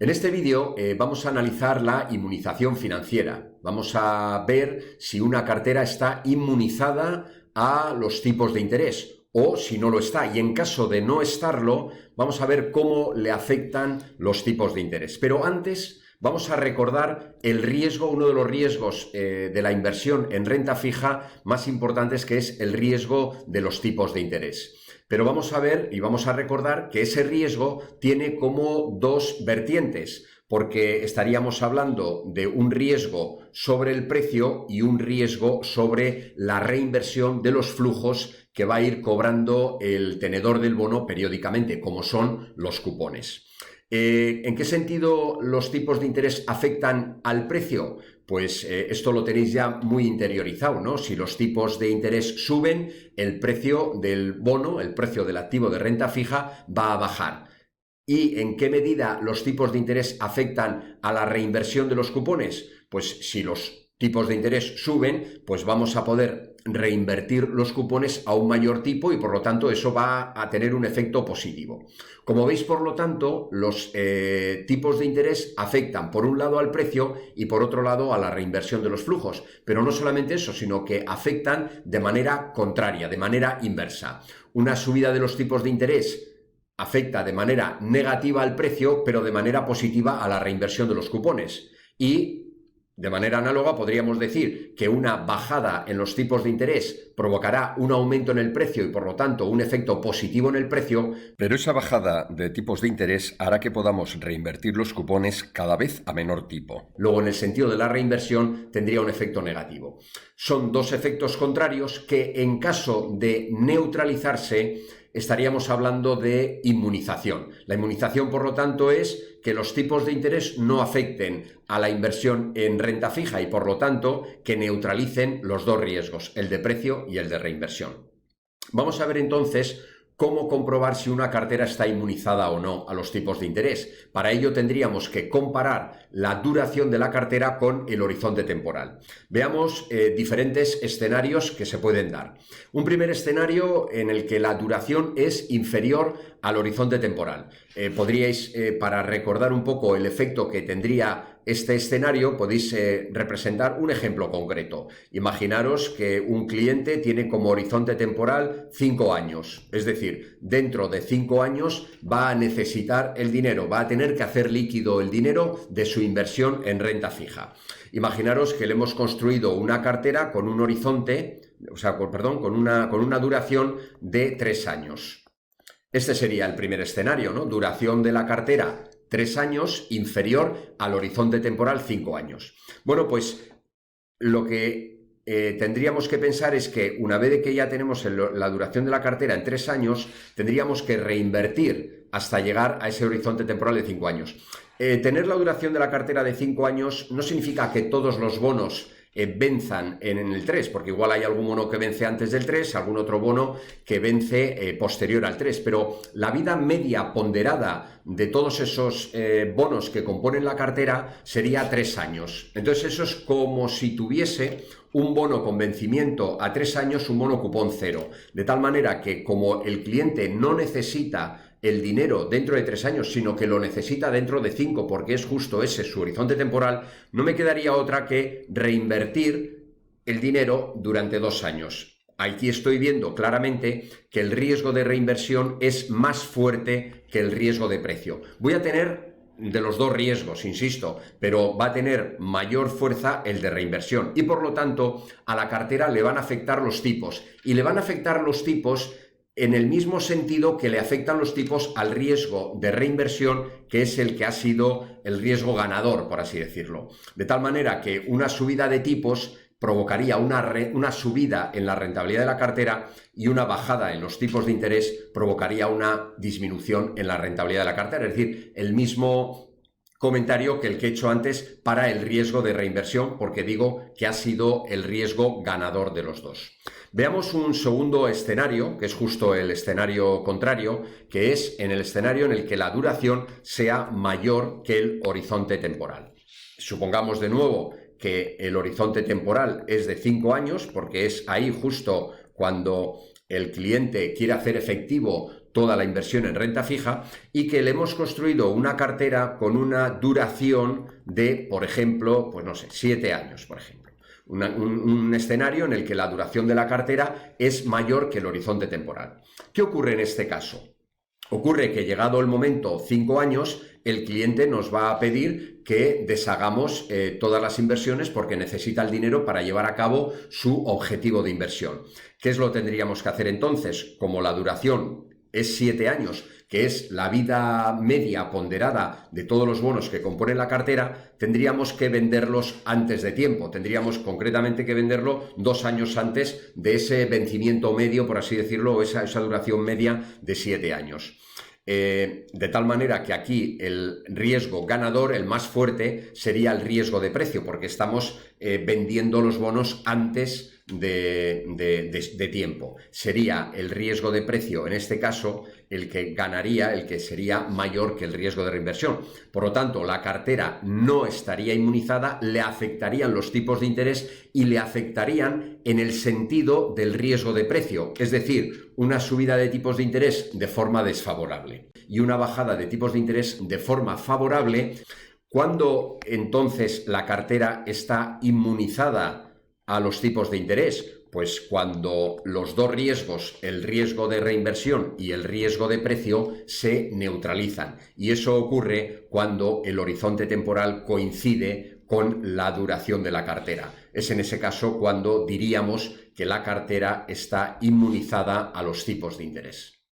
En este vídeo vamos a analizar la inmunización financiera. Vamos a ver si una cartera está inmunizada a los tipos de interés o si no lo está. Y en caso de no estarlo, vamos a ver cómo le afectan los tipos de interés. Pero antes vamos a recordar el riesgo, uno de los riesgos de la inversión en renta fija más importantes, que es el riesgo de los tipos de interés. Pero vamos a ver y vamos a recordar que ese riesgo tiene como dos vertientes, porque estaríamos hablando de un riesgo sobre el precio y un riesgo sobre la reinversión de los flujos que va a ir cobrando el tenedor del bono periódicamente, como son los cupones. ¿En qué sentido los tipos de interés afectan al precio? Pues esto lo tenéis ya muy interiorizado, ¿no? Si los tipos de interés suben, el precio del bono, el precio del activo de renta fija va a bajar. ¿Y en qué medida los tipos de interés afectan a la reinversión de los cupones? Pues si los tipos de interés suben, pues vamos a poder reinvertir los cupones a un mayor tipo y por lo tanto eso va a tener un efecto positivo. Como veis, por lo tanto, los tipos de interés afectan por un lado al precio y por otro lado a la reinversión de los flujos. Pero no solamente eso, sino que afectan de manera contraria, de manera inversa. Una subida de los tipos de interés afecta de manera negativa al precio, pero de manera positiva a la reinversión de los cupones. Y de manera análoga podríamos decir que una bajada en los tipos de interés provocará un aumento en el precio y por lo tanto un efecto positivo en el precio, pero esa bajada de tipos de interés hará que podamos reinvertir los cupones cada vez a menor tipo. Luego, en el sentido de la reinversión, tendría un efecto negativo. Son dos efectos contrarios que, en caso de neutralizarse, estaríamos hablando de inmunización. La inmunización, por lo tanto, es que los tipos de interés no afecten a la inversión en renta fija y, por lo tanto, que neutralicen los dos riesgos, el de precio y el de reinversión. Vamos a ver entonces cómo comprobar si una cartera está inmunizada o no a los tipos de interés. Para ello tendríamos que comparar la duración de la cartera con el horizonte temporal. Veamos diferentes escenarios que se pueden dar. Un primer escenario en el que la duración es inferior al horizonte temporal. Podríais, para recordar un poco el efecto que tendría este escenario, podéis representar un ejemplo concreto. Imaginaros que un cliente tiene como horizonte temporal 5 años, es decir, dentro de 5 años va a necesitar el dinero, va a tener que hacer líquido el dinero de su inversión en renta fija. Imaginaros que le hemos construido una cartera con un horizonte, con una duración de 3 años. Este sería el primer escenario, ¿no? Duración de la cartera 3 años, inferior al horizonte temporal 5 años. Bueno, pues lo que tendríamos que pensar es que una vez que ya tenemos la duración de la cartera en 3 años, tendríamos que reinvertir hasta llegar a ese horizonte temporal de 5 años. Tener la duración de la cartera de 5 años no significa que todos los bonos venzan en el 3, porque igual hay algún bono que vence antes del 3, algún otro bono que vence posterior al 3, pero la vida media ponderada de todos esos bonos que componen la cartera sería 3 años. Entonces eso es como si tuviese un bono con vencimiento a 3 años, un bono cupón cero, de tal manera que como el cliente no necesita el dinero dentro de 3 años, sino que lo necesita dentro de 5, porque es justo ese su horizonte temporal, no me quedaría otra que reinvertir el dinero durante 2 años. Aquí estoy viendo claramente que el riesgo de reinversión es más fuerte que el riesgo de precio. Voy a tener de los dos riesgos, insisto, pero va a tener mayor fuerza el de reinversión y por lo tanto a la cartera le van a afectar los tipos y le van a afectar los tipos en el mismo sentido que le afectan los tipos al riesgo de reinversión, que es el que ha sido el riesgo ganador, por así decirlo. De tal manera que una subida de tipos provocaría una subida en la rentabilidad de la cartera y una bajada en los tipos de interés provocaría una disminución en la rentabilidad de la cartera. Es decir, el mismo comentario que el que he hecho antes para el riesgo de reinversión, porque digo que ha sido el riesgo ganador de los dos. Veamos un segundo escenario, que es justo el escenario contrario, que es en el escenario en el que la duración sea mayor que el horizonte temporal. Supongamos de nuevo que el horizonte temporal es de 5 años, porque es ahí justo cuando el cliente quiere hacer efectivo toda la inversión en renta fija y que le hemos construido una cartera con una duración de, por ejemplo, pues no sé, 7 años, por ejemplo. Un escenario en el que la duración de la cartera es mayor que el horizonte temporal. ¿Qué ocurre en este caso? Ocurre que llegado el momento, 5 años, el cliente nos va a pedir que deshagamos todas las inversiones porque necesita el dinero para llevar a cabo su objetivo de inversión. ¿Qué es lo que tendríamos que hacer entonces? Como la duración es 7 años, que es la vida media ponderada de todos los bonos que componen la cartera, tendríamos que venderlos antes de tiempo. Tendríamos concretamente que venderlo 2 años antes de ese vencimiento medio, por así decirlo, o esa duración media de 7 años. De tal manera que aquí el riesgo ganador, el más fuerte, sería el riesgo de precio, porque estamos vendiendo los bonos antes de tiempo. Sería el riesgo de precio, en este caso, el que ganaría, el que sería mayor que el riesgo de reinversión. Por lo tanto, la cartera no estaría inmunizada, le afectarían los tipos de interés y le afectarían en el sentido del riesgo de precio, es decir, una subida de tipos de interés de forma desfavorable y una bajada de tipos de interés de forma favorable. ¿Cuándo entonces la cartera está inmunizada a los tipos de interés? Pues cuando los dos riesgos, el riesgo de reinversión y el riesgo de precio, se neutralizan. Y eso ocurre cuando el horizonte temporal coincide con la duración de la cartera. Es en ese caso cuando diríamos que la cartera está inmunizada a los tipos de interés.